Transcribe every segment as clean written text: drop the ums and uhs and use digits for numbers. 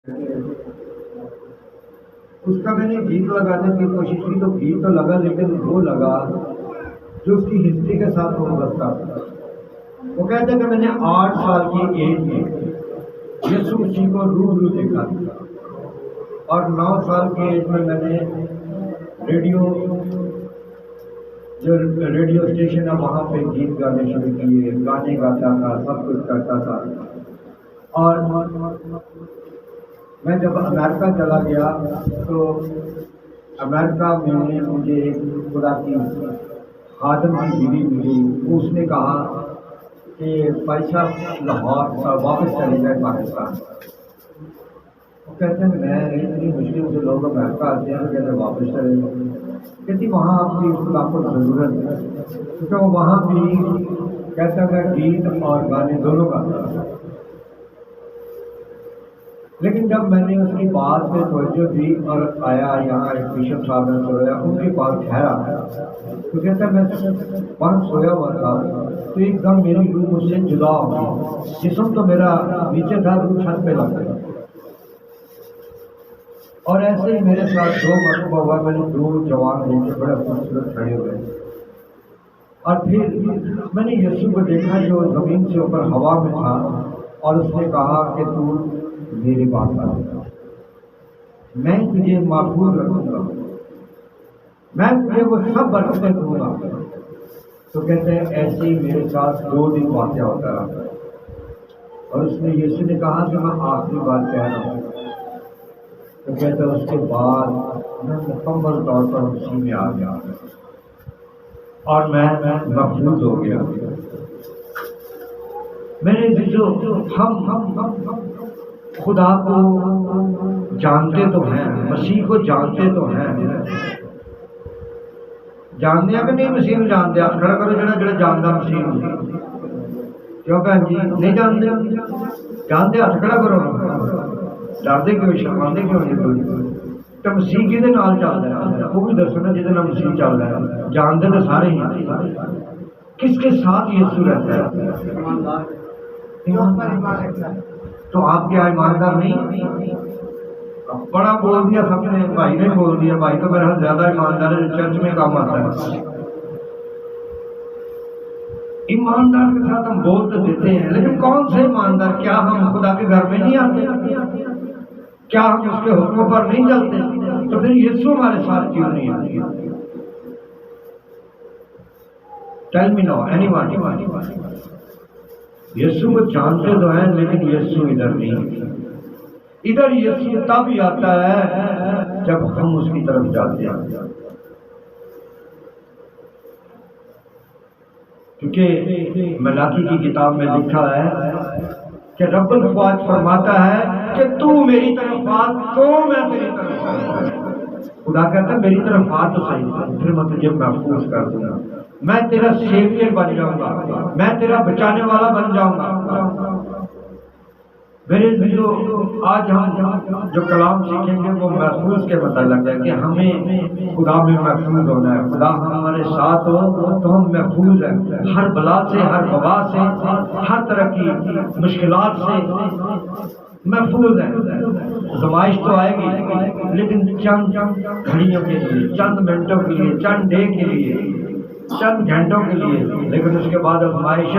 اس کا میں نے گیت لگانے کی کوشش کی تو گیت تو لگا، لیکن وہ لگا جو اس کی ہسٹری کے ساتھ وابستہ تھا۔ وہ کہتے کہ میں نے 8 سال کی ایج میں یسوع مسیح کو روبرو دیکھا تھا، اور 9 سال کی ایج میں نے جو ریڈیو اسٹیشن ہے وہاں پہ گیت گانے شروع کیے، گانے گاتا تھا، سب کچھ کرتا تھا۔ اور میں جب امریکہ چلا گیا تو امریکہ میں مجھے ایک خدا کی خادم کی بیوی ملی۔ اس نے کہا کہ بھائی صاحب لاہور واپس چلے جائے پاکستان۔ وہ کہتے ہیں میں اتنی مشکل سے لوگ امریکہ آتے ہیں تو کہتے ہیں واپس چلے جائیں، کہتی وہاں آپ کی خدا کو ضرورت ہے، کیونکہ وہ وہاں بھی کہتا ہے گیت اور گانے دونوں گاتا ہے۔ لیکن جب میں نے اس کی بات پہ توجہ دی اور آیا یہاں ایک بشپ صاحب نے سویا، ان کی بات ٹھہرا تو کہتا ہے میں وہاں سویا ہوا تھا تو ایک دم میری روح مجھ سے جدا ہو گئی، جسم تو میرا نیچے تھا، روح چھت پہ لگ گئی۔ اور ایسے ہی میرے ساتھ 2 مرتبہ ہوا، میں نے 2 جوان دیکھے بڑے خوبصورت کھڑے ہوئے، اور پھر میں نے یسوع کو دیکھا جو زمین سے اوپر ہوا میں تھا، اور اس نے کہا کہ تو میری بات کر، میں تجھے محفوظ رکھوں گا، میں تجھے وہ سب برکتیں دوں گا۔ تو کہتے ہیں ایسے ہی میرے ساتھ 2 دن واقعہ ہوتا رہا، اور اس نے یسوع نے کہا کہ میں آخری بار کہہ رہا ہوں۔ تو کہتے ہیں اس کے بعد میں مکمل طور پر اسی میں آ گیا اور میں محفوظ ہو گیا۔ میرے جو ہم خدا کو جانتے تو ہیں، مسیح کو جانتے تو ہیں، جانتے ہیں کہ نہیں؟ مسیح کو جانتے؟ آپ کھڑا کرو جڑا جانتا مسیح کو، کیوں بہن جی نہیں جانتے؟ جانتے ہاتھ کھڑا کرو، ڈرتے کیوں، شرماندے کیوں نہیں؟ تو مسیح کہدے نال چل رہا ہے وہ بھی دسو نا، جہدے نال مسیح چل رہا ہے، جانتے تو سارے ہی، کس کے ساتھ یسوع رہتا ہے؟ تو آپ کیا ایماندار نہیں؟ بڑا بول دیا سب نے، بھائی نے بول دیا، بھائی تو میرا زیادہ ایماندار ہے، چرچ میں کام آتا ہے۔ ایماندار کے ساتھ ہم بول تو دیتے ہیں، لیکن کون سے ایماندار؟ کیا ہم خدا کے گھر میں نہیں آتے؟ کیا ہم اس کے حکموں پر نہیں چلتے؟ تو پھر یسوع ہمارے ساتھ کیوں نہیں آتے؟ Tell me know any one. یسوع کو جانتے تو ہیں، لیکن یسوع ادھر نہیں۔ ادھر یسوع تب ہی آتا ہے جب ہم اس کی طرف جاتے ہیں، کیونکہ ملاکی کی کتاب میں لکھا ہے کہ رب الفواج فرماتا ہے کہ تو میری طرف آ تو میں تیری طرف آؤں۔ خدا کہتا ہے میری طرف آ تو صحیح، پھر میں تجھے محفوظ کر دوں گا، میں تیرا سیویئر بن جاؤں گا، میں تیرا بچانے والا بن جاؤں گا۔ میرے جو آج ہم جو کلام سیکھیں گے وہ محفوظ کے متعلق ہے کہ ہمیں خدا میں محفوظ ہونا ہے۔ خدا ہمارے ساتھ ہو تو ہم محفوظ ہیں، ہر بلا سے، ہر وبا سے، ہر طرح کی مشکلات سے محفوظ ہیں۔ زمائش تو آئے گی، لیکن چند گھڑیوں کے لیے، چند منٹوں کے لیے، چند ڈے کے لیے، چند گھنٹوں کے لیے، لیکن اس کے بعد آزمائش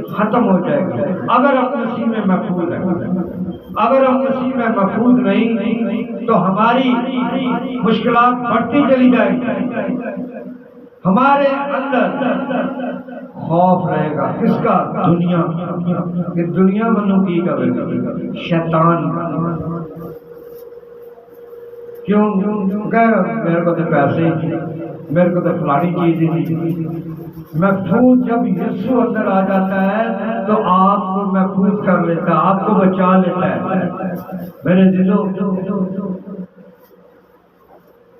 ختم ہو جائے گی۔ اگر ہم مسیح میں محفوظ ہیں، اگر ہم مسیح میں محفوظ نہیں تو ہماری مشکلات بڑھتی چلی جائیں گی۔ ہمارے اندر خوف رہے گا، کس کا؟ دنیا، کہ دنیا منو کی کرے گا، شیطان کیوں کہ میرے کو تو پیسے، میرے کو تو فلانی چیز ہی۔ محفوظ جب یسوع اندر آ جاتا ہے تو آپ کو محفوظ کر لیتا ہے، آپ کو بچا لیتا ہے۔ میرے دلوں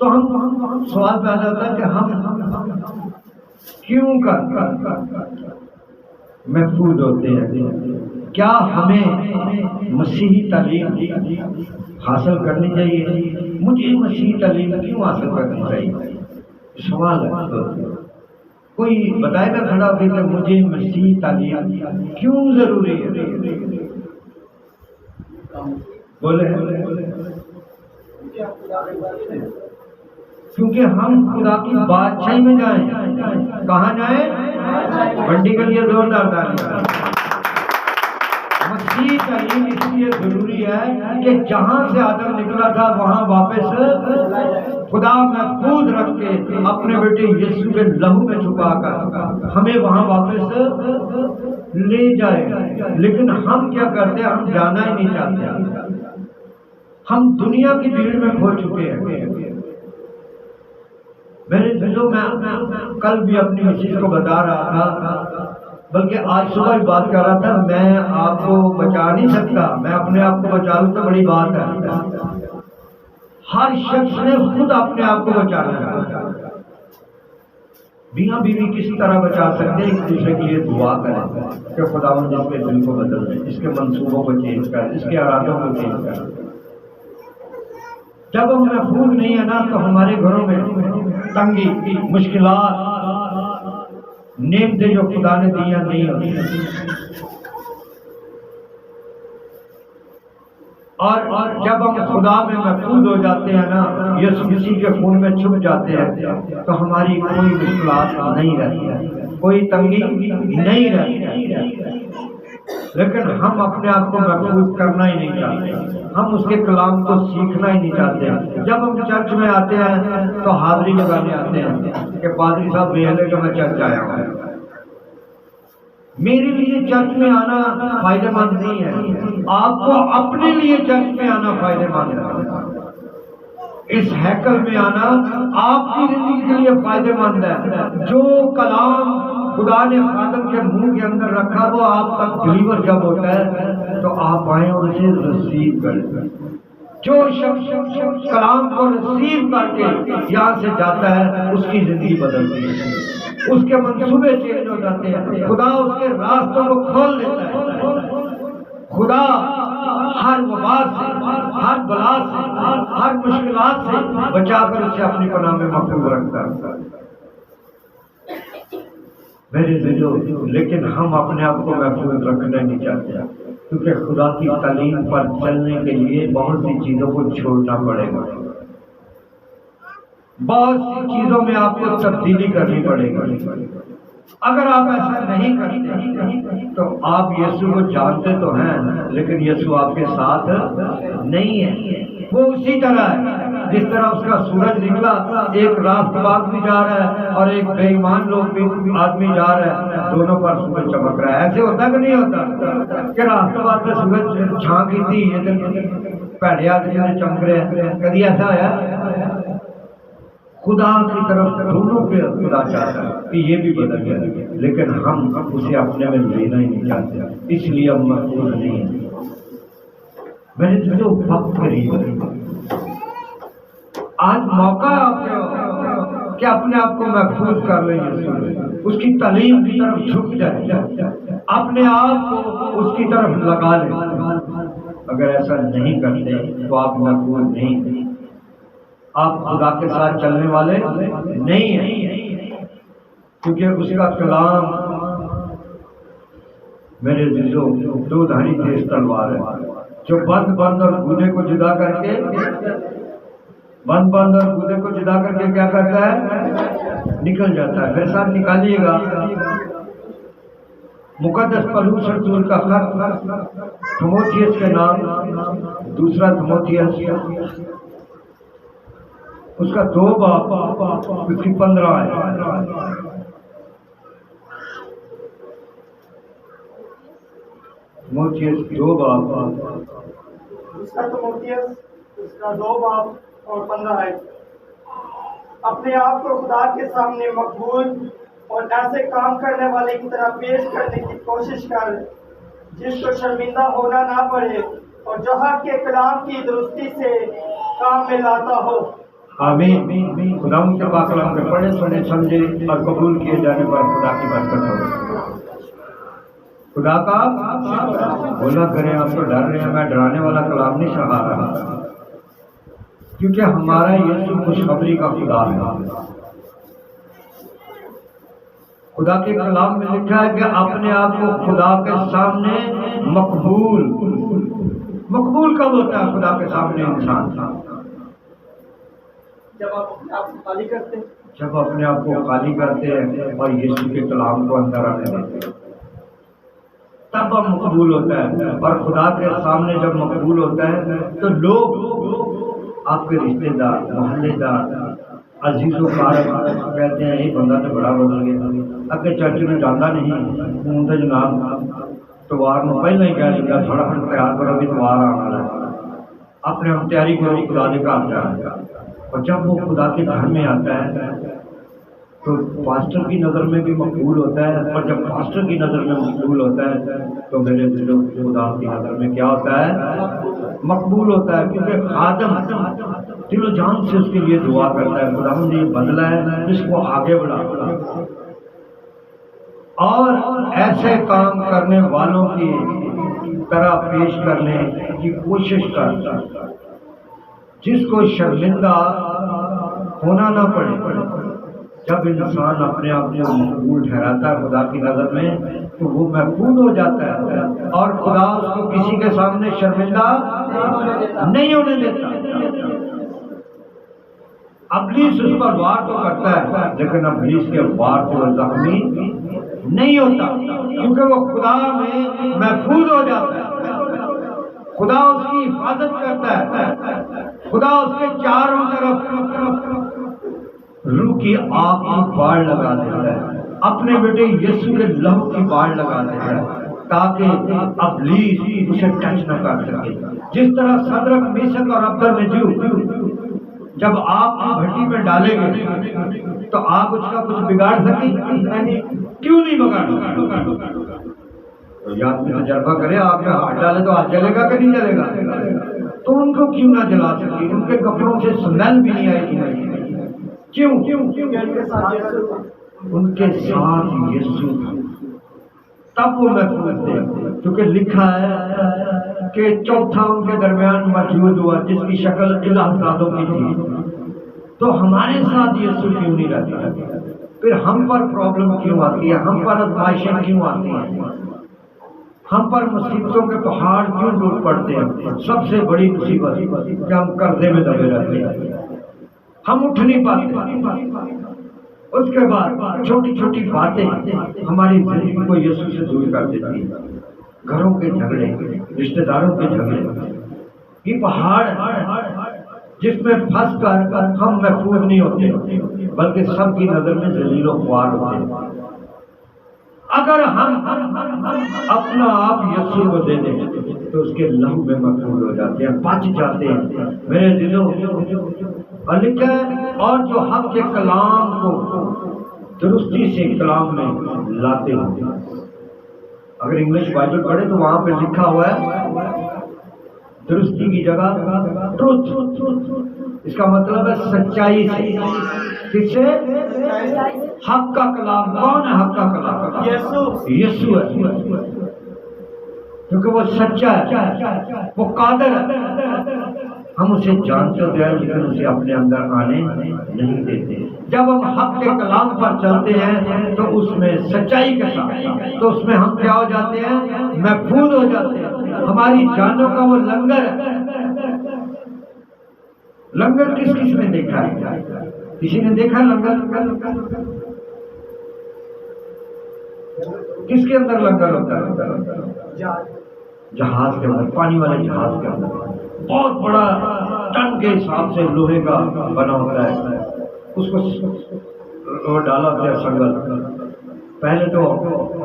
تو ہم سوال پیدا ہوتا ہے کہ ہم کیوں کر محفوظ ہوتے ہیں؟ کیا ہمیں مسیحی تعلیم حاصل کرنی چاہیے؟ مجھے مسیحی تعلیم کیوں حاصل کرنی چاہیے؟ سوال ہے، کوئی بتائے گا کھڑا ہو کہ مجھے مسیحی تعلیم کیوں ضروری ہے؟ بولے کیونکہ ہم خدا کی بادشاہی میں جائیں. کہاں جائیں؟ بنڈی کے لیے زوردار تالی. مسیح تعلیم اس لیے ضروری ہے کہ جہاں سے آدم نکلا تھا وہاں واپس خدا محفوظ رکھ کے اپنے بیٹے یسوع کے لہو میں چھپا کر ہمیں وہاں واپس لے جائے. لیکن ہم کیا کرتے ہیں؟ ہم جانا ہی نہیں چاہتے. ہم دنیا کی بھیڑ میں کھو چکے ہیں. میرے دلوں میں کل بھی اپنی مسیح کو بتا رہا تھا، بلکہ آج صبح بھی بات کر رہا تھا، میں آپ کو بچا نہیں سکتا، میں اپنے آپ کو بچا لوں تو بڑی بات ہے. ہر شخص نے خود اپنے آپ کو بچانا ہے. میاں بیوی کس طرح بچا سکتے؟ ایک دوسرے کے لیے دعا کریں کہ خداوند اس کے دل کو بدل دے، اس کے منصوبوں کو چینج کر، اس کے ارادوں کو چینج کر. جب ہم محفوظ نہیں ہے نا تو ہمارے گھروں میں تنگی، مشکلات، نعمتیں جو خدا نے دیا نہیں ہوتی. اور جب ہم خدا میں محفوظ ہو جاتے ہیں نا، یسوع مسیح کے خون میں چھپ جاتے ہیں، تو ہماری کوئی مشکلات نہیں رہتی، کوئی تنگی نہیں رہتی. لیکن ہم اپنے آپ کو محفوظ کرنا ہی نہیں چاہتے، ہم اس کے کلام کو سیکھنا ہی نہیں چاہتے. جب ہم چرچ میں آتے ہیں تو حاضری لگانے آتے ہیں کہ پادری صاحب بھیجے کہ میں چرچ آیا ہوں. میرے لیے چرچ میں آنا فائدہ مند نہیں ہے، آپ کو اپنے لیے چرچ میں آنا فائدہ مند ہے. اس ہیکل میں آنا آپ کی زندگی کے لیے فائدہ مند ہے. جو کلام خدا نے خادم کے منہ کے اندر رکھا وہ آپ تک ڈلیور جب ہوتا ہے تو آپ آئیں اور اسے ریسیو کریں. جو شخص کلام کو ریسیو کر کے یہاں سے جاتا ہے اس کی زندگی بدلتی ہے، اس کے منصوبے چینج ہو جاتے ہیں، خدا اس کے راستوں کو کھول دیتا ہے. خدا ہر وبا سے، ہر بلا سے، ہر مشکلات سے بچا کر اسے اپنی پناہ میں محفوظ رکھتا ہے. میرے دلوں، لیکن ہم اپنے آپ کو محفوظ رکھنا نہیں چاہتے، کیونکہ خدا کی تعلیم پر چلنے کے لیے بہت سی چیزوں کو چھوڑنا پڑے گا. بہت سی چیزوں میں آپ کو تبدیلی کرنی پڑے گی. اگر آپ ایسا نہیں کرتے تو آپ یسوع کو جانتے تو ہیں لیکن یسوع آپ کے ساتھ نہیں ہے. وہ اسی طرح ہے جس طرح اس کا سورج نکلا، ایک راست باز بھی جا رہا ہے اور ایک بے ایمان لوگ بھی آدمی جا رہا ہے، دونوں پر سورج چمک رہا ہے. ایسے ہوتا کہ نہیں ہوتا کہ راست باز سے سورج چھانکی تھی، پیڑے آدمی سے چمک رہے ہیں؟ کبھی ایسا ہوا؟ خدا کی طرف دونوں پہ خدا چاہتا ہے کہ یہ بھی بدل جائے، لیکن ہم اسے اپنے میں لینا ہی نہیں چاہتے، اس لیے ہم محفوظ نہیں ہیں. میں نے جو وقت قریب ہے، آج موقع آپ کے کہ اپنے آپ کو محفوظ کر لیں، اس کی تعلیم کی طرف جھک جائیں، اپنے آپ کو اس کی طرف لگا لیں. اگر ایسا نہیں کرتے تو آپ محفوظ نہیں، آپ خدا کے ساتھ چلنے والے نہیں ہیں. کیونکہ اس کا کلام میرے عزیزوں دو دھاری تیز تلوار ہے، جو بند اور گودے کو جدا کر کے کیا کرتا ہے؟ نکل جاتا ہے. میرے ساتھ نکالیے گا مقدس پولس رسول کا خط تھموتھیوس کے نام، دوسرا تھموتھیوس، اس کا 2 باب، اس کی 15 ہے. تھموتھیوس 2 باب، اس کا 2 باب اور 15 ہے. اپنے آپ کو خدا کے سامنے مقبول اور ایسے کام کرنے والے کی طرح پیش کرنے کی کوشش کر جس کو شرمندہ ہونا نہ پڑے اور جو حق کے کلام کی درستی سے کام میں لاتا ہو. آمین. خدا ان کے پاک کلام کے پڑھے سنے سمجھے اور قبول کیے جانے پر خدا کی برکت ہو. خدا کا بولا کریں. آپ تو ڈر رہے ہیں، میں ڈرانے والا کلام نہیں سکھا رہا، کیونکہ ہمارا یسوع خوشخبری کا خدا ہے. خدا کے کلام میں لکھا ہے کہ اپنے آپ کو خدا کے سامنے مقبول مقبول کب ہوتا ہے خدا کے سامنے انسان؟ جب آپ اپنے آپ کو خالی کرتے ہیں، جب اپنے آپ کو خالی کرتے ہیں اور یسوع کے کلام کو اندر آنے دیتے ہیں، تب اب مقبول ہوتا ہے۔ اور خدا کے سامنے جب مقبول ہوتا ہے تو لوگ آپ کے رشتے دار، محلے دار، عزیز و کار کہتے ہیں یہ بندہ تو بڑا بدل گیا، اگے چرچ میں جانا نہیں، ہوں تو جناب توار میں پہلے ہی کہہ دیا فٹافٹ تیار کرو بھی توار آنا ہے، اپنے ہم تیاری کرو خدا کے گھر جانا۔ اور جب وہ خدا کے گھر میں آتا ہے تو پاسٹر کی نظر میں بھی مقبول ہوتا ہے، اور جب پاسٹر کی نظر میں مقبول ہوتا ہے تو میرے دل خدا کی نظر میں کیا ہوتا ہے؟ مقبول ہوتا ہے، کیونکہ خادم دل و جان سے اس کے لیے دعا کرتا ہے، خدا نے یہ بدلا ہے اس کو آگے بڑھا، اور ایسے کام کرنے والوں کی طرح پیش کرنے کی کوشش کرتا ہے جس کو شرمندہ ہونا نہ پڑے۔ جب انسان اپنے آپ کو مقبول ٹھہراتا ہے خدا کی نظر میں تو وہ محفوظ ہو جاتا ہے، اور خدا اس کو کسی کے سامنے شرمندہ نہیں ہونے دیتا۔ ابلیس اس پر وار تو کرتا ہے لیکن ابلیس کے وار سے وہ زخمی نہیں ہوتا، کیونکہ وہ خدا میں محفوظ ہو جاتا ہے، خدا اس کی حفاظت کرتا ہے، خدا اس کے چاروں طرف روح کی آگ کی باڑ لگا دیتا ہے، اپنے بیٹے یسوع کے لہو کی باڑ لگا دیتا ہے تاکہ ابلیس اسے ٹچ نہ کر سکے۔ جس طرح صدرک میشک اور ابدرنیگو جب آگ کی بھٹی میں ڈالے گئے تو آگ اس کا کچھ بگاڑ سکی؟ کیوں نہیں بگاڑ؟ تو یاد میں تجربہ کرے، آپ میں ہاتھ ڈالے تو ہاتھ جلے گا کہ نہیں جلے گا؟ تو ان کو کیوں نہ جلا سکی؟ ان کے کپڑوں سے سمیل بھی نہیں آئے گی۔ کیوں؟ ان کے ساتھ یسوع تھا، تب وہ محفوظ تھے، کیونکہ لکھا ہے کہ چوتھا ان کے درمیان موجود ہوا جس کی شکل الہ زادوں کی تھی۔ تو ہمارے ساتھ یسوع کیوں نہیں رہتا؟ پھر ہم پر پرابلم کیوں آتی ہے؟ ہم پر آزمائشیں کیوں آتی ہیں؟ ہم پر مصیبتوں کے پہاڑ کیوں ٹوٹ پڑتے ہیں؟ سب سے بڑی مصیبت کہ ہم قرضے میں دبے رہتے ہیں، ہم اٹھ نہیں پاتے۔ اس کے بعد چھوٹی چھوٹی باتیں ہماری زندگی کو یسوع سے دور کر دیتی ہیں، گھروں کے جھگڑے، رشتہ داروں کے جھگڑے، یہ پہاڑ جس میں پھنس کر ہم محفوظ نہیں ہوتے بلکہ سب کی نظر میں ذلیل و خوار ہوتے ہیں۔ اگر ہم اپنا آپ یسوع کو دے دیں تو اس کے لہو میں مقبول ہو جاتے ہیں، بچ جاتے ہیں میرے دلوں۔ اور لکھا ہے اور جو حق کے کلام کو درستی سے کلام میں لاتے ہیں۔ اگر انگلش بائبل پڑھے تو وہاں پہ لکھا ہوا ہے درستی کی جگہ ٹروتھ، اس کا مطلب ہے سچائی سے۔ کس سے؟ حق کا کلام۔ کون ہے حق کا کلام؟ یسوع ہے، کیونکہ وہ سچا ہے، وہ قادر ہے۔ ہم اسے جانتے ہیں لیکن اسے اپنے اندر آنے نہیں دیتے۔ جب ہم حق کے کلام پر چلتے ہیں تو اس میں سچائی کے ساتھ، تو اس میں ہم کیا ہو جاتے ہیں؟ محفوظ ہو جاتے ہیں۔ ہماری جانوں کا وہ لنگر ہے۔ لنگر کس کس نے دیکھا ہے؟ کسی نے دیکھا لنگر؟ کس کے اندر لنگر ہوتا ہے؟ جہاز کے اندر، پانی والے جہاز کے اندر بہت بڑا ٹن کے حساب سے لوہے کا بنا ہوتا ہے، اس کو ڈالا ہوتا ہے سنگل۔ پہلے تو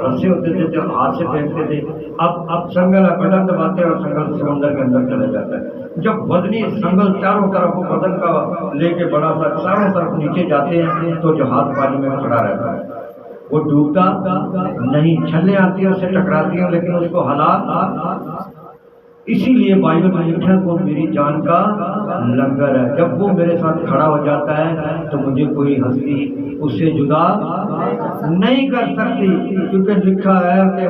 رسے ہوتے تھے جو ہاتھ سے پھینکتے تھے، اب سنگل ہے، بٹن دباتے ہیں اور سنگل سمندر کے اندر چلا جاتا ہے۔ جب وزنی سنگل چاروں طرف بدن کا لے کے بڑا سا چاروں طرف نیچے جاتے ہیں تو جہاز پانی میں کھڑا رہتا ہے، وہ ڈوبتا نہیں، چھلیں آتی ہیں اسے ٹکراتی ہیں لیکن اس کو ہلا۔ اسی لیے بائبل میں لکھا ہے وہ میری جان کا لنگر ہے۔ جب وہ میرے ساتھ کھڑا ہو جاتا ہے تو مجھے کوئی ہستی اس سے جدا نہیں کر سکتی، کیونکہ لکھا ہے کہ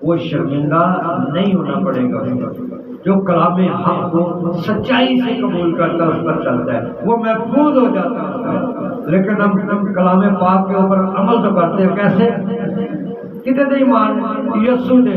وہ شرمندہ نہیں ہونا پڑے گا۔ جو کلام حق کو سچائی سے قبول کرتا ہے اس پر چلتا ہے، وہ محفوظ ہو جاتا ہے۔ لیکن ہم کلام پاک کے اوپر عمل تو کرتے ہیں، کیسے؟ کتنے ایمان یسوع نے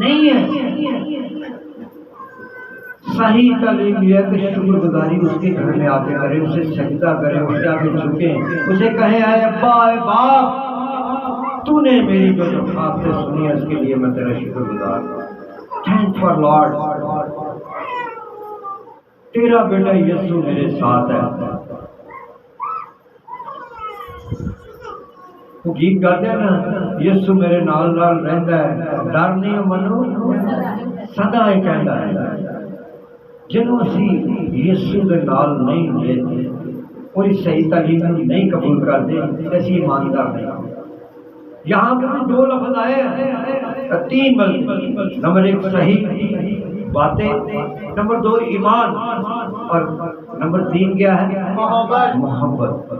نہیں ہے۔ صحیح تعلیم یہ ہے کہ شکر گزاری اس کے گھر میں آ کے کرے، اسے سجدہ کرے، اس کے آگے جھکے، اسے کہے اے ابا اے باپ، تو نے میری جو درخواستیں سنی ہے اس کے لیے میں تیرا شکر گزار ہوں۔ تھینک فار لارڈ، تیرا بیٹا یسوع میرے ساتھ ہے۔ وہ گیت گاتے ہیں نا، یسوع میرے نال نال رہندا ہے، ڈر نہیں منو سدا ہی کہندا ہے۔ جنوں اسی یسوع دے نال نہیں ہوندے اور اس صحیح تعلیم نہیں قبول کرتے، اسی ایماندار نہیں۔ یہاں پہ دو لفظ آئے ہیں، تین بلکہ، نمبر ایک صحیح باتیں، نمبر دو ایمان، اور نمبر تین کیا ہے؟ محبت۔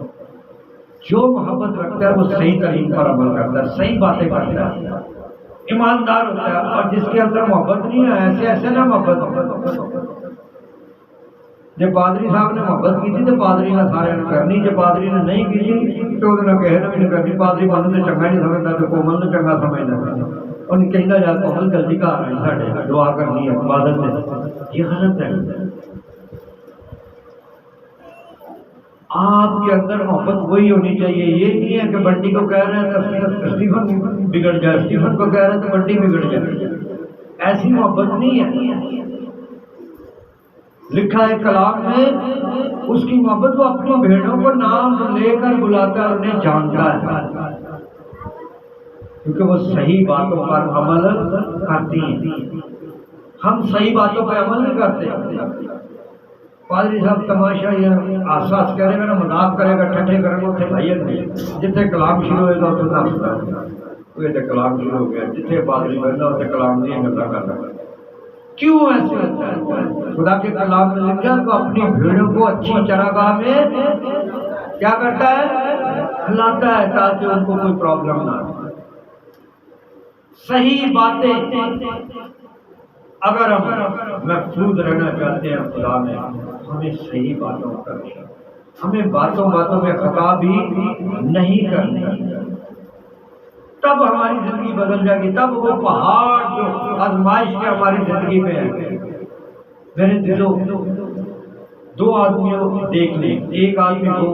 جو محبت رکھتا ہے وہ صحیح تعلیم پر عمل کرتا ہے، صحیح باتیں کرتا ہے، ایماندار ہوتا ہے۔ اور جس کے اندر محبت نہیں ہے، ایسے ایسے نہ محبت۔ جب پادری صاحب نے محبت کی تھی تو پادری نے سارے نے کرنی، جب پادری نے نہیں کی تھی تو انہوں نے کہے بھی نہیں کرنی۔ پادری مانو تو چنگا نہیں سمجھتا تو کومل تو چنگا سمجھتا، انہیں کہنا جا کومل جلدی کا آ رہی ساڑھے دعا کرنی ہے عبادت میں، یہ غلط ہے۔ آپ کے اندر محبت وہی ہونی چاہیے، یہ نہیں ہے کہ بنٹی کو کہہ رہے ہیں تو اسٹیفن بگڑ جائے، اسٹیفن کو کہہ رہے ہیں تو بنٹی بگڑ جائے، ایسی محبت نہیں ہے۔ لکھا ہے کلام میں، اس کی محبت وہ اپنی بھیڑوں کو نام لے کر بلاتا ہے، انہیں جانتا ہے، کیونکہ وہ صحیح باتوں پر عمل کرتی ہیں۔ ہم صحیح باتوں پہ عمل نہیں کرتے۔ پادری صاحب تماشا یہ آساس کرے گا نا، مذاق کرے گا، ٹھٹھے کرے گا، اتنے بھائی نہیں جتنے کلام شروع ہوئے گا اتنے کلام شروع ہو گیا، جتنے پادری بننا اتنے کلام نہیں گلا کرنا۔ کیوں ایسے ہوتا ہے؟ خدا کے کلام میں لکھا تو اپنی بھیڑوں کو اچھی چراگاہ میں کیا کرتا ہے؟ کھلاتا ہے تاکہ ان کو کوئی پرابلم نہ ہو۔ صحیح باتیں اگر ہم محفوظ رہنا چاہتے ہیں خدا میں، ہمیں صحیح باتوں کرنی، ہمیں باتوں باتوں میں خطا بھی نہیں کرنی، تب ہماری زندگی بدل جائے گی۔ تب وہ پہاڑ جو آزمائش کے ہماری زندگی میں ہے، میرے دلوں دو آدمیوں کو دیکھ لیں، ایک آدمی کو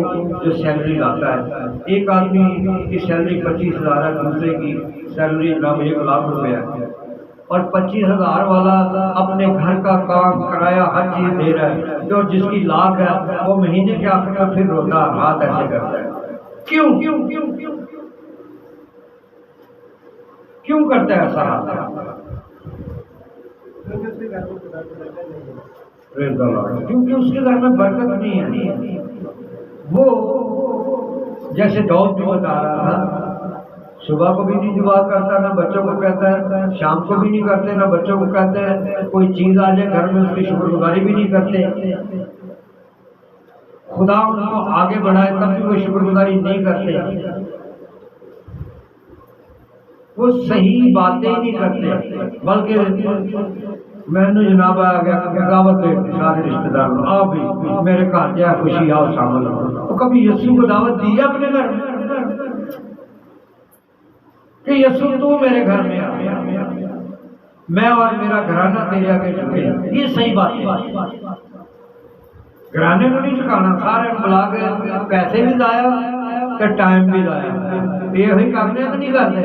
جو سیلری لاتا ہے، ایک آدمی کی سیلری 25,000 ہے، دوسرے کی سیلری 1,00,000 روپے ہے، اور 25,000 والا اپنے گھر کا کام کرایہ ہر چیز دے رہا ہے، جو جس کی لاکھ ہے وہ مہینے کے آخر میں پھر روتا ہاتھ ایسے کرتا ہے۔ کیوں کیوں کیوں کیوں کیوں کرتا ہے ایسا ہاتھ؟ کیونکہ اس کے گھر میں برکت نہیں ہے۔ وہ جیسے داؤد بھی بتا رہا تھا، صبح کو بھی نہیں دعا کرتا، نہ بچوں کو کہتا ہے، شام کو بھی نہیں کرتے، نہ بچوں کو کہتے ہیں، کوئی چیز آ جائے گھر میں اس کی شکر گزاری بھی نہیں کرتے، خدا ان کو آگے بڑھائے تب بھی وہ شکر گزاری نہیں کرتے، وہ صحیح باتیں نہیں کرتے، بلکہ میں نے جناب آ گیا دعوت دے سارے رشتے داروں، آؤ بھی میرے گھر جائے خوشی آؤ شامل ہو۔ تو کبھی یسوع کو دعوت دی ہے اپنے گھر میں کہ یسوع تو میرے گھر میں آ، میں اور میرا گھرانہ تیرے آگے جھکے؟ یہ صحیح بات ہے۔ گھرانے کو نہیں جھکانا، سارے بلا کے پیسے بھی ضائع کہ ٹائم بھی ضائع، یہ ہی کرنے تو نہیں کرتے۔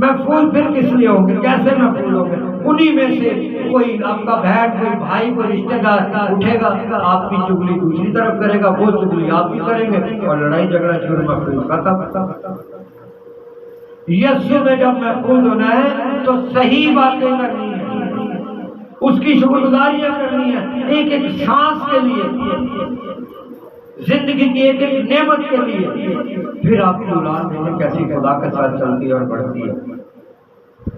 محفوظ پھر کس لیے ہوں گے؟ کیسے محفوظ ہوں گے؟ انہی میں سے کوئی آپ کا بہن، کوئی بھائی، کوئی رشتے دار اٹھے گا، آپ کی چگلی دوسری طرف کرے گا، وہ چگلی آپ بھی کریں گے، اور لڑائی جھگڑا شروع محفوظ ختم۔ یسوع میں جب محفوظ ہونا ہے تو صحیح باتیں کرنی ہے، اس کی شکر گزاریاں کرنی ہے، ایک ایک سانس کے لیے، زندگی کی ایک ایک نعمت کے لیے۔ پھر آپ کی اولاد دیکھیں کیسی خدا کے ساتھ چلتی ہے اور بڑھتی ہے۔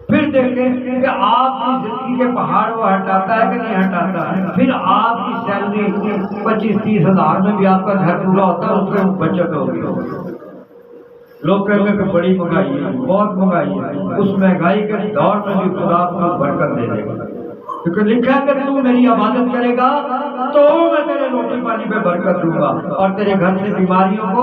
پھر دیکھیں کہ آپ کی زندگی کے پہاڑ وہ ہٹاتا ہے کہ نہیں ہٹاتا ہے۔ پھر آپ کی سیلری 25-30 ہزار میں بھی آپ کا گھر پورا ہوتا ہے، اس میں بچت ہوگی۔ لوگ کہیں گے کہ بڑی مہنگائی ہے، بہت مہنگائی ہے، اس مہنگائی کے دور میں بھی خدا کو برکت دے دے گا، کیونکہ لکھا ہے کہ تو میری عبادت کرے گا تو میں تیرے روٹی پانی پہ برکت دوں گا، اور تیرے گھر سے بیماریوں کو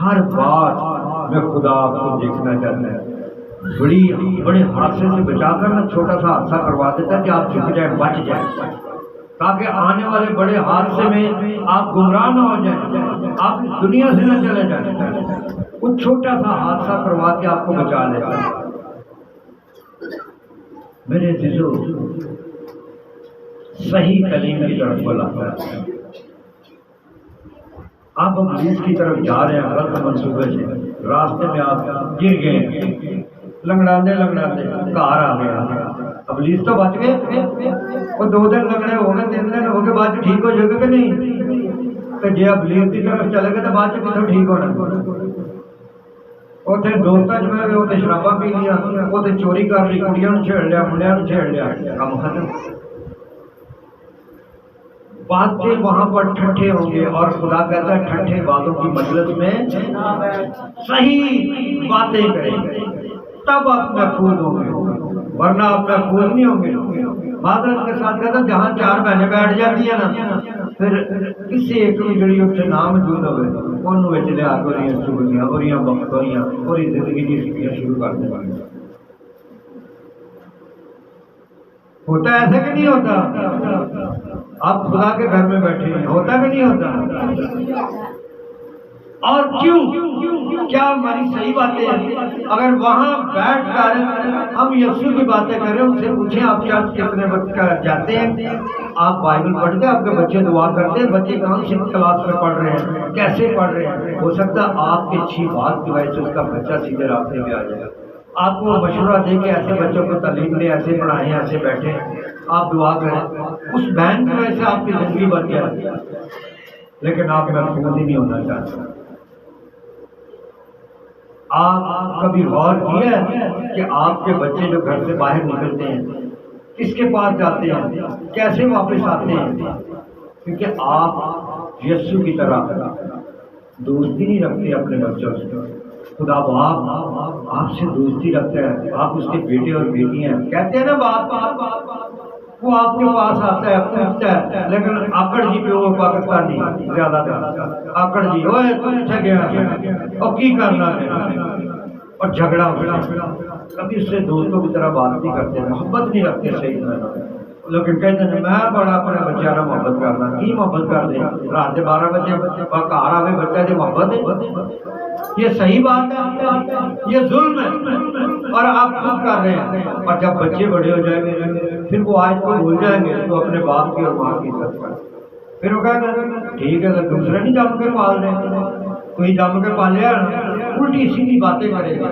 ہر بات میں خدا آپ کو دیکھنا چاہتا ہے، بڑے حادثے سے بچا کر نا چھوٹا سا حادثہ کروا دیتا ہے کہ آپ جھک جائیں، بچ جائیں، تاکہ آنے والے بڑے حادثے میں آپ گمراہ نہ ہو جائیں، آپ اس دنیا سے نہ چلے جائیں۔ وہ چھوٹا سا حادثہ کروا کے آپ کو بچا لیتا ہے۔ میرے عزیزو، صحیح کلیم کی طرف بلاتا ہے۔ آپ ابلیس کی طرف جا رہے ہیں غلط منصوبے سے، راستے میں آپ گر گئے، لنگڑاتے لنگڑاتے کار آ گیا۔ ابلیس تو بچ گئے، وہ 2 دن لنگڑے ہو گئے، 3 دن ہو گئے، بعد ٹھیک ہو جائے گا کہ نہیں؟ تو جی ابلیس کی طرف چلے گئے تو بعد کتوں ٹھیک ہونا؟ اتنے دوستوں میں بھی اتنے شراباں پی لیا، اتنے چوری کر لی، کڑیاں چھیڑ لیا، منڈیا چھیڑ لیا، کام ختم۔ باتیں وہاں پر ٹھٹھے ہوں گے، اور خدا کہتا ہے ٹھٹھے باتوں کی مجلس میں صحیح باتیں کریں گے، تب آپ محفوظ ہوں گے، ورنہ آپ محفوظ نہیں ہوں گے۔ معذرت کے ساتھ کہتا ہے جہاں 4 بہنیں بیٹھ جاتی ہیں نا، پھر کسی ایک بھی جڑی اس سے نام موجود ہوئے انہوں میں چلے آ کر چگلیاں اور بختوریاں اور زندگی کی سیکھیاں شروع کر دیں گے۔ ہوتا ایسا کہ نہیں ہوتا؟ آپ خدا کے گھر میں بیٹھے ہیں، ہوتا کہ نہیں ہوتا؟ اور کیوں؟ کیا ہماری صحیح باتیں ہیں؟ اگر وہاں بیٹھ کر ہم یسوع کی باتیں کریں، ان سے پوچھیں آپ چرچ کتنے وقت جاتے ہیں، آپ بائبل پڑھتے ہیں، آپ کے بچے دعا کرتے ہیں، بچے کون سی کلاس میں پڑھ رہے ہیں، کیسے پڑھ رہے ہیں، ہو سکتا ہے آپ کی اچھی بات کی وجہ سے اس کا بچہ سیدھے راستے میں آ جائے۔ آپ کو مشورہ دے کے ایسے بچوں کو تعلیم دیں، ایسے پڑھائیں، ایسے بیٹھیں، آپ دعا کریں، اس بہن کی وجہ سے آپ کی زندگی بن جائے، لیکن آپ محفوظ ہی نہیں ہونا چاہتے۔ آپ کبھی غور کیا ہے کہ آپ کے بچے جو گھر سے باہر نکلتے ہیں کس کے پاس جاتے ہیں، کیسے واپس آتے ہیں؟ کیونکہ آپ یسوع کی طرح دوستی نہیں رکھتے اپنے بچوں سے۔ خدا باپ آپ سے دوستی رکھتا ہے، آپ اس کے بیٹے اور بیٹیاں ہیں، کہتے ہیں نا باپ، وہ آپ کے پاس آتا ہے، پوچھتا ہے، لیکن آکڑ جی پہ وہ پاکستانی زیادہ تر آکڑ جی اوے پوچھا گیا اور کی کرنا ہے، اور جھگڑا ہوگا۔ کبھی اس سے دوستوں کی طرح بات نہیں کرتے، محبت نہیں رکھتے صحیح میں، لیکن کہتے ہیں میں بڑا اپنے بچوں کا محبت کرنا، کی محبت کر دیں؟ رات کے 12 بجے گھر آئے بچہ سے محبت ہے؟ یہ صحیح بات ہے؟ یہ ظلم ہے، اور آپ خود کر رہے ہیں۔ اور جب بچے بڑے ہو جائیں گے پھر وہ آج کو بھول جائیں گے تو اپنے باپ کی اور ماں کی عزت کریں، پھر وہ کہتے ہیں ٹھیک ہے دوسرے نہیں جم کے پال دیں، کوئی جم کے پالیا الٹی سیدھی باتیں کرے گا،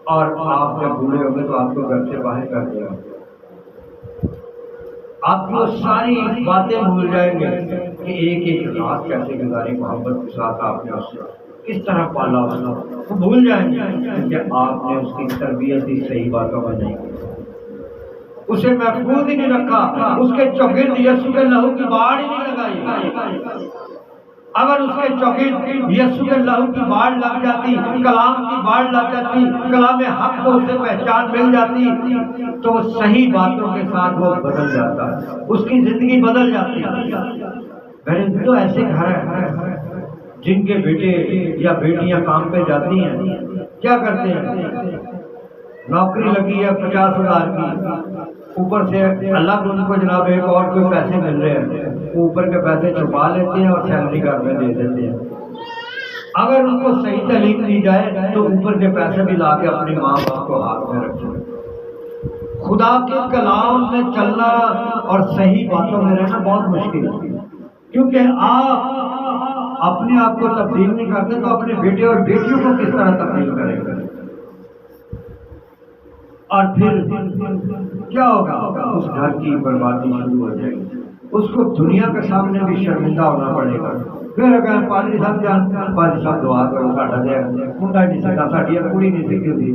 اور آپ جب بوڑھے ہوں گے تو آپ کو گھر سے باہر کر دے گا۔ آپ کی وہ ساری باتیں بھول جائیں گے کہ ایک ایک رات کیسے گزاری، محبت کے ساتھ آپ نے اس سے کس طرح پالا، وہ بھول جائیں گے کہ آپ نے اس کی تربیت ہی صحیح باتوں میں نہیں کی، اسے محفوظ ہی نہیں رکھا، اس کے چوگرد یسوع کے لہو کی باڑ ہی نہیں لگائی۔ اگر اس کے چوگرد یسوع کے لہو کی باڑ لگ جاتی، کلام کی باڑ لگ جاتی، کلام حق کو اسے پہچان مل جاتی، تو وہ صحیح باتوں کے ساتھ وہ بدل جاتا، اس کی زندگی بدل جاتی۔ میرے تو ایسے گھر ہیں جن کے بیٹے یا بیٹیاں کام پہ جاتی ہیں، کیا کرتے ہیں؟ نوکری لگی ہے 50,000 کی، اوپر سے اللہ کو ان کو جناب ایک اور کوئی پیسے مل رہے ہیں، وہ اوپر کے پیسے چھپا لیتے ہیں اور فیملی گھر میں دے دیتے ہیں۔ اگر ان کو صحیح تعلیم دی جائے تو اوپر کے پیسے بھی لا کے اپنی ماں باپ کو ہاتھ میں رکھیں۔ خدا کے کلام میں چلنا اور صحیح باتوں میں رہنا بہت مشکل ہے، کیونکہ آپ اپنے آپ کو تبدیل نہیں کرتے تو اپنے بیٹے اور بیٹیوں کو کس طرح تبدیل کریں گے؟ اور پھر کیا ہوگا؟ اس گھر کی بربادی شروع ہو جائے گی، اس کو دنیا کے سامنے بھی شرمندہ ہونا پڑے گا۔ پھر اگر پادری صاحب جان پادری صاحب دعا کرو ساڈا دے منڈا نہیں سکتا، ساڈی کڑی نہیں سکتی ہوتی،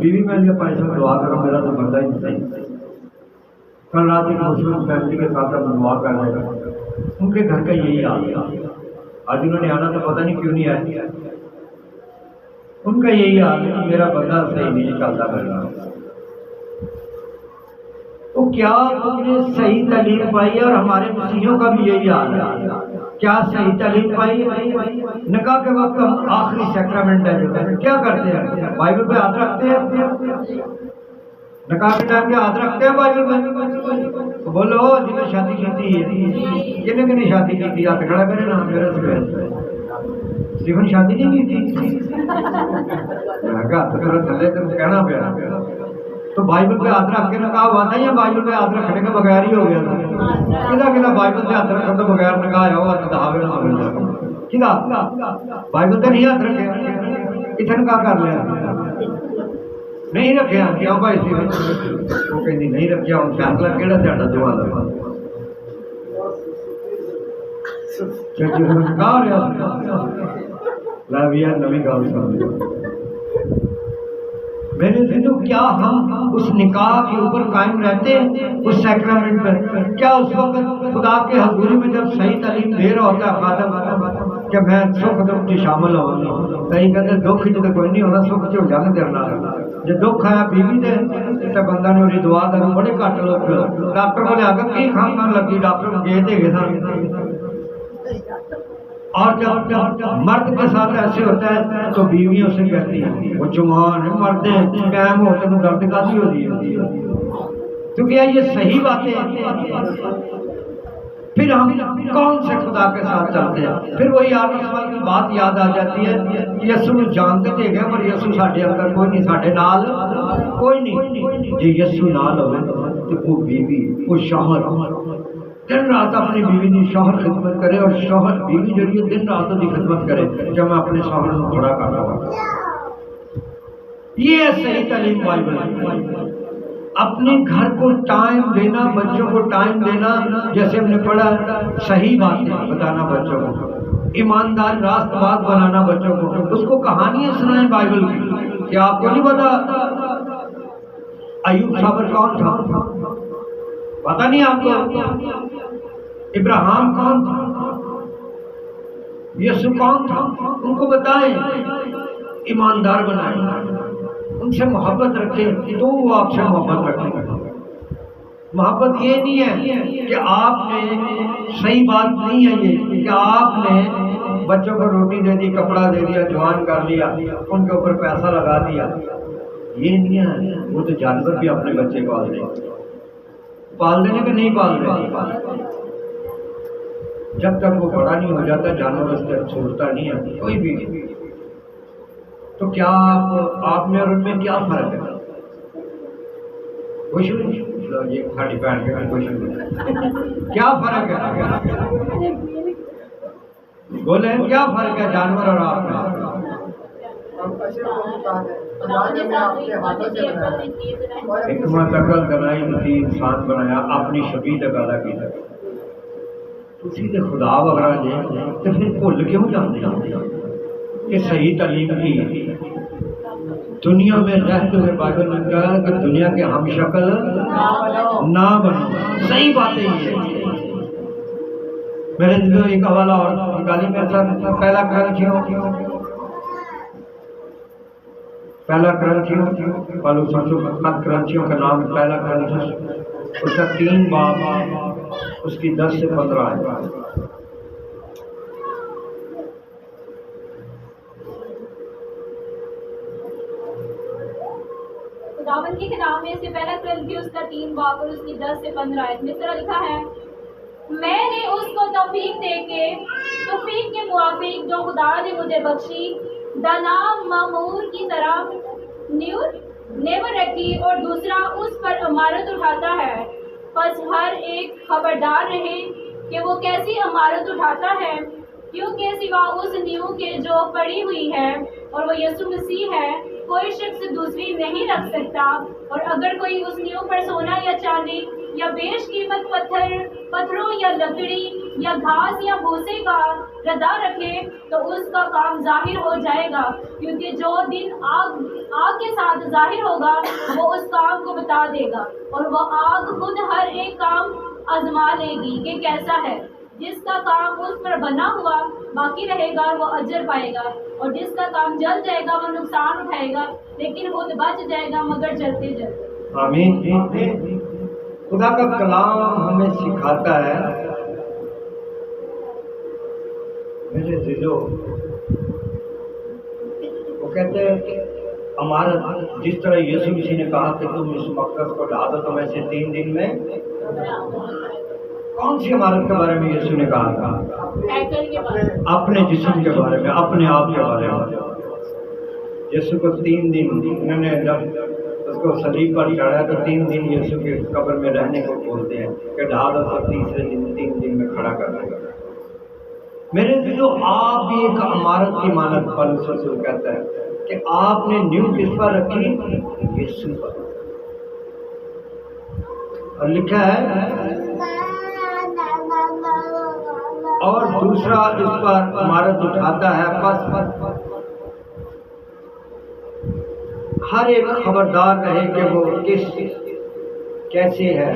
بیوی میں لیا پادری صاحب دعا کرو میرا تو بندہ ہی نہیں صحیح۔ کل رات ایک مسلم فیملی کے ساتھ دعا کر رہے ہیں، ان کے گھر کا یہی حال ہے، آج انہوں نے آنا تو پتہ نہیں کیوں نہیں آیا، ان کا یہی حال ہے کہ میرا بندہ صحیح نہیں نکلتا کر رہا۔ تو کیا تم نے صحیح تعلیم پائی؟ اور ہمارے مسیحیوں کا بھی یہی حال ہے، کیا صحیح تعلیم پائی؟ نکاح کے وقت ہم آخری سیکرامنٹ ہے جو ہے کیا کرتے ہیں؟ بائبل پہ ہاتھ رکھتے ہیں، نکاح کے ٹائم پہ ہاتھ رکھتے ہیں بائبل پہ؟ تو بولو جن نے شادی کی تھی، جن نے شادی کی تھی ہاتھ کھڑا کرے نا، میرا اسٹیفن شادی نہیں کی تھی، ہاتھ تھلے تو کہنا پیا، تو بائبل پہ ہاتھ رکھ کے نکاح ہوا تھا یا بائبل پہ ہاتھ رکھنے کے بغیر ہی ہو گیا تھا؟ کدا بائبل پہ ہاتھ رکھنے کے بغیر نکاح ہوا تو دعوے نہ مل جائے، کدا بائبل پہ نہیں ہاتھ رکھے اتنے نکاح کر لیا، نہیں رکھیا کیوں بھائی سی وہ کہ نہیں رکھیا ہوں فیصلہ کہڑا تھا دعا کا نوی گل سن میرے دنوں، کیا ہم اس نکاح کے اوپر قائم رہتے ہیں اس سیکرامنٹ پر؟ کیا اس وقت خدا کے حضوری میں جب صحیح تعلیم دے رہا ہوتا ہے خادم کہ میں سکھ دکھ چ شامل ہوں، کہیں کہتے دکھ چ تو کوئی نہیں ہونا، سکھ چ ہو جانا تیرے نال، جب دکھ آیا بیوی دے تو بندہ نے وہی دعا کروں، بڑے گھٹ لوگ ڈاکٹر بولے آگے کی کھان لگی، ڈاکٹر دے دے گے سن، اور جب مرد کے ساتھ ایسے ہوتا ہے تو بیویوں سے کہتی ہیں وہ جوان ہے، مرد قائم ہوتے میں درد کا بھی ہوتی ہے، تو کیا یہ صحیح باتیں ہیں؟ پھر ہم کون سے خدا کے ساتھ چلتے ہیں؟ پھر وہی آرسوال کی بات یاد آ جاتی ہے، یسو جانتے تھے گئے پر یسو ساڈے اندر کوئی نہیں، ساڈے نال کوئی نہیں، جی یسو نال ہوئے تو وہ بیوی وہ شوہر دن رات اپنی بیوی کی شوہر خدمت کرے، اور شوہر بیوی جڑی ہے دن رات کی خدمت کرے کہ میں اپنے شوہر کو کھڑا کر رہا۔ یہ ہے صحیح تعلیم بائبل، اپنے گھر کو ٹائم دینا، بچوں کو ٹائم دینا، جیسے ہم نے پڑھا صحیح باتیں بتانا بچوں کو، ایماندار راست بات بنانا بچوں کو، اس کو کہانیاں سنائیں بائبل کی۔ کیا آپ کو نہیں پتا ایوب صابر کون تھا؟ پتا نہیں آپ کو؟ ابراہیم کون تھا؟ یسوع کون تھا؟ ان کو بتائیں، ایماندار بنائیں، ان سے محبت رکھیں تو وہ آپ سے محبت رکھیں گے۔ محبت یہ نہیں ہے کہ آپ نے صحیح بات نہیں ہے یہ کہ آپ نے بچوں کو روٹی دے دی، کپڑا دے دیا، جوان کر لیا، ان کے اوپر پیسہ لگا دیا، یہ نہیں ہے۔ وہ تو جانور بھی اپنے بچے پال دیں، پال دینے کہ نہیں پال دیں، جب تک وہ بڑا نہیں ہو جاتا جانور اس سے چھوڑتا نہیں ہے کوئی بھی۔ تو کیا آپ میں اور ان میں کیا فرق ہے؟ کچھ نہیں، یہ کھاڑی پہن کے کچھ نہیں، کیا فرق ہے؟ بولے کیا فرق ہے جانور اور آپ میں؟ حکمت عقل دنائی متی انسان بنایا، اپنی شبیہ پیدا کی، تسی تے خدا وغیرہ جے تے پھر بھول کیوں جاندے ہیں کہ صحیح تعلیم کی دنیا میں رہتے ہوئے بائبل میں کہا کہ دنیا کے ہم شکل نہ بنو۔ صحیح باتیں یہ میرے دل ایک حوالہ اور نکالی میرے ساتھ، پہلا کرنچیوں پالوس خط کرنچیوں کا نام پہلا کرنچیوں، اس کا 3 باب، اس کی 10 سے 15 آیات۔ خداوند کی کتاب میں سے پہلا کرنتھیوں اس کا 3 باب اور اس کی 10 سے 15 آیت میں اس طرح لکھا ہے، میں نے اس کو توفیق کے موافق جو خدا نے مجھے بخشی دنام معمور کی طرح نیور رکھی، اور دوسرا اس پر امارت اٹھاتا ہے۔ پس ہر ایک خبردار رہے کہ وہ کیسی امارت اٹھاتا ہے، کیونکہ سوا اس نیو کے جو پڑی ہوئی ہے اور وہ یسوع مسیح ہے، کوئی شخص دوسری نہیں رکھ سکتا۔ اور اگر کوئی اس نیو پر سونا یا چاندی یا بیش قیمت پتھروں یا لکڑی یا گھاس یا بھوسے کا ردا رکھے تو اس کا کام ظاہر ہو جائے گا، کیونکہ جو دن آگ کے ساتھ ظاہر ہوگا وہ اس کام کو بتا دے گا، اور وہ آگ خود ہر ایک کام آزما لے گی کہ کیسا ہے۔ جس کا کام اس پر بنا ہوا باقی رہے گا وہ اجر پائے گا، اور جس کا کام جل جائے گا وہ نقصان اٹھائے گا، لیکن خود بچ جائے گا مگر جلتے جلتے۔ آمین۔ خدا کا کلام ہمیں سکھاتا ہے میرے دلو، وہ کہتے ہیں کہ امارت جس طرح یسوع مسیح نے کہا کہ تم اس مقدس کو ڈھا دو تو میں سے 3 دن میں، کون سی عمارت کے بارے میں یسوع نے کہا تھا؟ اپنے جسم کے بارے میں، اپنے آپ کے بارے میں۔ یسوع کو 3 دن انہوں نے جب اس کو صلیب پر چڑھایا تو 3 دن یسوع کے قبر میں رہنے کو بولتے ہیں کہ ڈھا دو تو تیسرے دن 3 دن میں کھڑا کر دے گا۔ میرے دلوں آپ بھی ایک عمارت کی مانند پولس رسول کہتا ہے کہ آپ نے نیو کس پر رکھی؟ یسوع پر۔ اور لکھا ہے اور دوسرا اس پر عمارت اٹھاتا ہے، پس ہر ایک خبردار رہے کہ وہ کیسے ہے،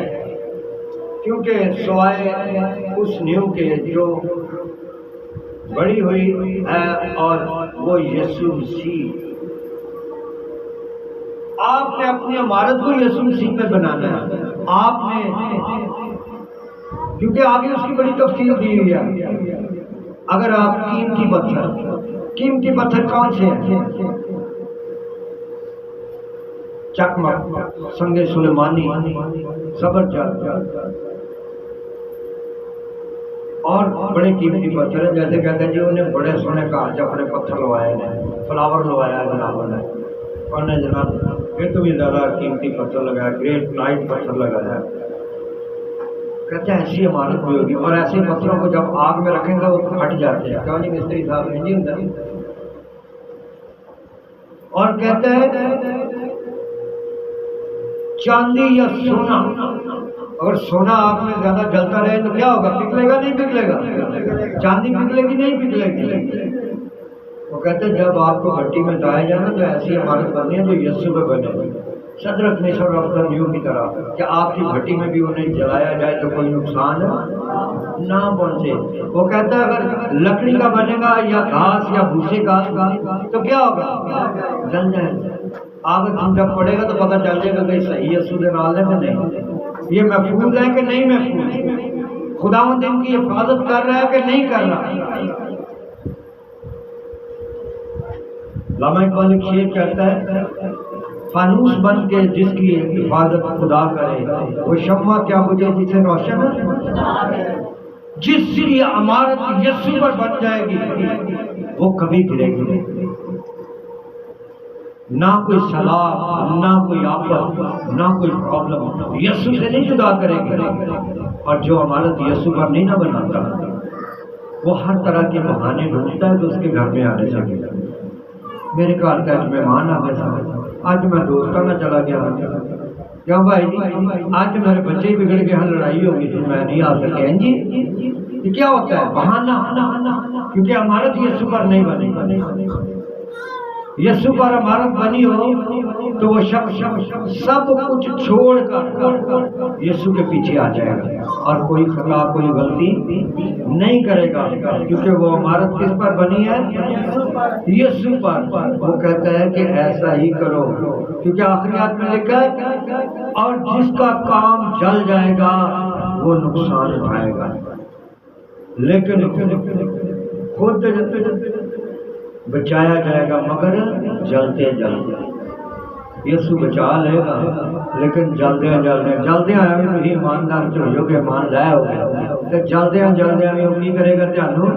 کیونکہ سوائے اس نیو کے جو بڑی ہوئی ہے اور وہ یسوع مسیح۔ آپ نے اپنی عمارت کو یسوع مسیح پہ بنانا ہے، آپ نے، کیونکہ آگے اس کی بڑی تفصیل دی ہوئی ہے۔ اگر آپ قیمتی پتھر کون سے ہیں؟ چکمک، سنگ سلیمانی، زبرجد اور بڑے قیمتی پتھر ہیں، جیسے کہتے ہیں جی انہیں بڑے سونے کہانچ اپنے پتھر لوائے ہیں، فلاور لوایا ہے جناب نے، اور نے جناب پھر تو بھی زیادہ قیمتی پتھر لگایا، گریٹ نائٹ پتھر لگایا ہے۔ کہتے ہیں ایسی عمارت بھی ہوگی، اور ایسے پتھروں کو جب آگ میں رکھیں گے وہ پھٹ جاتے ہیں، کیوں نہیں مستری صاحب نہیں جی ہوتا۔ اور کہتے ہیں چاندی یا سونا، اگر سونا آگ میں زیادہ جلتا رہے تو کیا ہوگا؟ پگھلے گا نہیں پگھلے گا؟ چاندی پگھلے گی نہیں پگھلے گی؟ وہ کہتے ہیں جب آپ کو بھٹی میں ڈایا جائے نا تو ایسی عمارت بنی ہے جو یسوع پہ بنے، صدرک میشک ابدنیگو کی طرح، کہ آپ کی بھٹی میں بھی انہیں جلایا جائے تو کوئی نقصان نہ پہنچے۔ وہ کہتا ہے اگر لکڑی کا بنے گا یا گھاس یا بھوسے کا تو کیا ہوگا؟ جل جائے گا۔ آگ جب پڑے گا تو پتہ چل جائے گا کہ صحیح یسوع کے نال ہے کہ نہیں، یہ محفوظ ہے کہ نہیں محفوظ، خداوند ان کی حفاظت کر رہا ہے کہ نہیں کر رہا۔ علامہ اقبال ایک شعر کہتا ہے، فانوس بن کے جس کی حفاظت خدا کرے وہ شمع کیا بجھے جسے روشن، جس کی عمارت یسوع پر بن جائے گی وہ کبھی گرے گی نہ، کوئی سلاح، نہ کوئی آفت، نہ کوئی پرابلم یسوع سے نہیں جدا کرے گی۔ اور جو عمارت یسوع پر نہیں نہ بناتا وہ ہر طرح کے بہانے ڈھونڈتا ہے تو اس کے گھر میں آنے لگے گا۔ میرے گھر کا ایک مہمان آ گیا، آج میں دوستوں میں چلا گیا، کیوں بھائی جی آج میرے بچے بگڑ گئے ہیں، لڑائی ہوگی تھی میں نہیں آ سکے۔ جی یہ کیا ہوتا ہے؟ بہانہ، کیونکہ عمارت یسوع پر نہیں بنی۔ یسوع پر عمارت بنی ہو تو وہ شخص سب کچھ چھوڑ کر یسوع کے پیچھے آ جائے گا اور کوئی خطا، کوئی غلطی نہیں کرے گا، کیونکہ وہ عمارت کس پر بنی ہے؟ یسوع پر۔ وہ کہتا ہے کہ ایسا ہی کرو، کیونکہ آخریات میں لکھا ہے اور جس کا کام جل جائے گا وہ نقصان اٹھائے گا، لیکن خود بچایا جائے گا مگر جلتے جلتے۔ یسوع بچا لے گا لیکن جلدے آیا بھی تھی ایماندار جو کہ ایمان لایا ہو گیا، جلدے بھی وہ کی کرے گا؟ تھانوں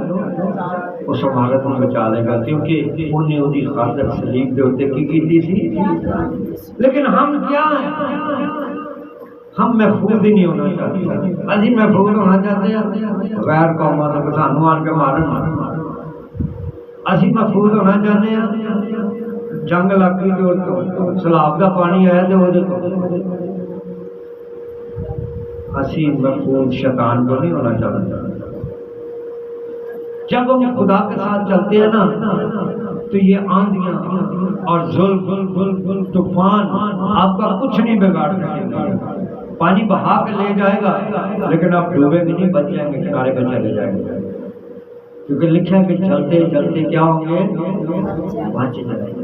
اس عمارت میں بچا لے گا، کیونکہ انہیں وہی خاطر صلیب دے اوتے کی تھی۔ لیکن ہم کیا ہیں؟ ہم محفوظ ہی نہیں ہونا چاہتے، ابھی محفوظ ہونا چاہتے ہیں غیر قوموں سے سانوں آن کے مارن، اسی محفوظ ہونا چاہتے ہیں جنگ لگی جو سیلاب کا پانی آیا تو وہ اسی محفوظ شیطان کو نہیں ہونا چاہتے۔ جب ہم خدا کے ساتھ چلتے ہیں نا تو یہ آندھیاں اور ظلم، طوفان آپ کا کچھ نہیں بگاڑ سکیں گے۔ پانی بہا کے لے جائے گا لیکن آپ ڈوبے بھی نہیں، بچ جائیں گے، کنارے پہ چلے جائیں گے، کیونکہ لکھا ہے کہ چلتے چلتے کیا ہوں گے؟ بچ جائیں گے۔